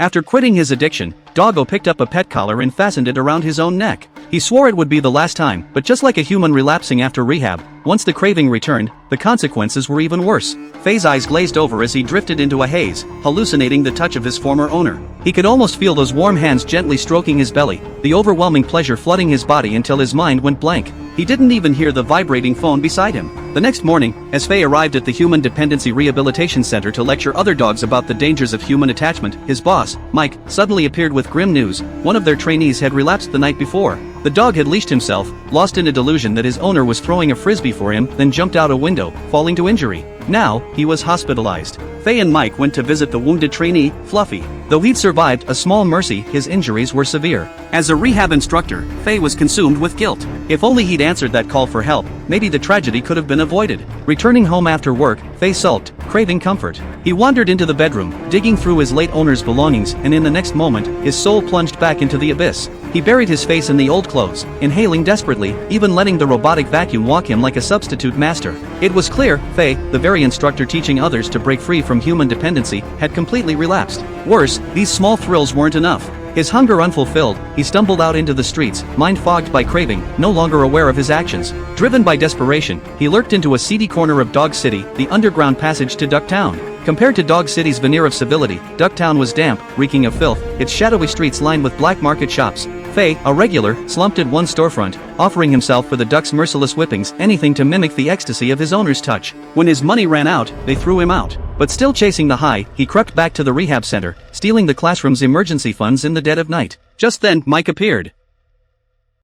After quitting his addiction, Doggo picked up a pet collar and fastened it around his own neck. He swore it would be the last time, but just like a human relapsing after rehab, once the craving returned, the consequences were even worse. Faye's eyes glazed over as he drifted into a haze, hallucinating the touch of his former owner. He could almost feel those warm hands gently stroking his belly, the overwhelming pleasure flooding his body until his mind went blank. He didn't even hear the vibrating phone beside him. The next morning, as Faye arrived at the Human Dependency Rehabilitation Center to lecture other dogs about the dangers of human attachment, his boss, Mike, suddenly appeared with grim news. One of their trainees had relapsed the night before. The dog had leashed himself, lost in a delusion that his owner was throwing a frisbee for him, then jumped out a window, falling to injury. Now, he was hospitalized. Faye and Mike went to visit the wounded trainee, Fluffy. Though he'd survived a small mercy, his injuries were severe. As a rehab instructor, Faye was consumed with guilt. If only he'd answered that call for help, maybe the tragedy could have been avoided. Returning home after work, Faye sulked, craving comfort. He wandered into the bedroom, digging through his late owner's belongings, and in the next moment, his soul plunged back into the abyss. He buried his face in the old clothes, inhaling desperately, even letting the robotic vacuum walk him like a substitute master. It was clear, Faye, the very instructor teaching others to break free from human dependency, had completely relapsed. Worse, these small thrills weren't enough. His hunger unfulfilled, he stumbled out into the streets, mind fogged by craving, no longer aware of his actions. Driven by desperation, he lurked into a seedy corner of Dog City, the underground passage to Ducktown. Compared to Dog City's veneer of civility, Ducktown was damp, reeking of filth, its shadowy streets lined with black market shops. Faye, a regular, slumped at one storefront, offering himself for the duck's merciless whippings, anything to mimic the ecstasy of his owner's touch. When his money ran out, they threw him out. But still chasing the high, he crept back to the rehab center, stealing the classroom's emergency funds in the dead of night. Just then, Mike appeared.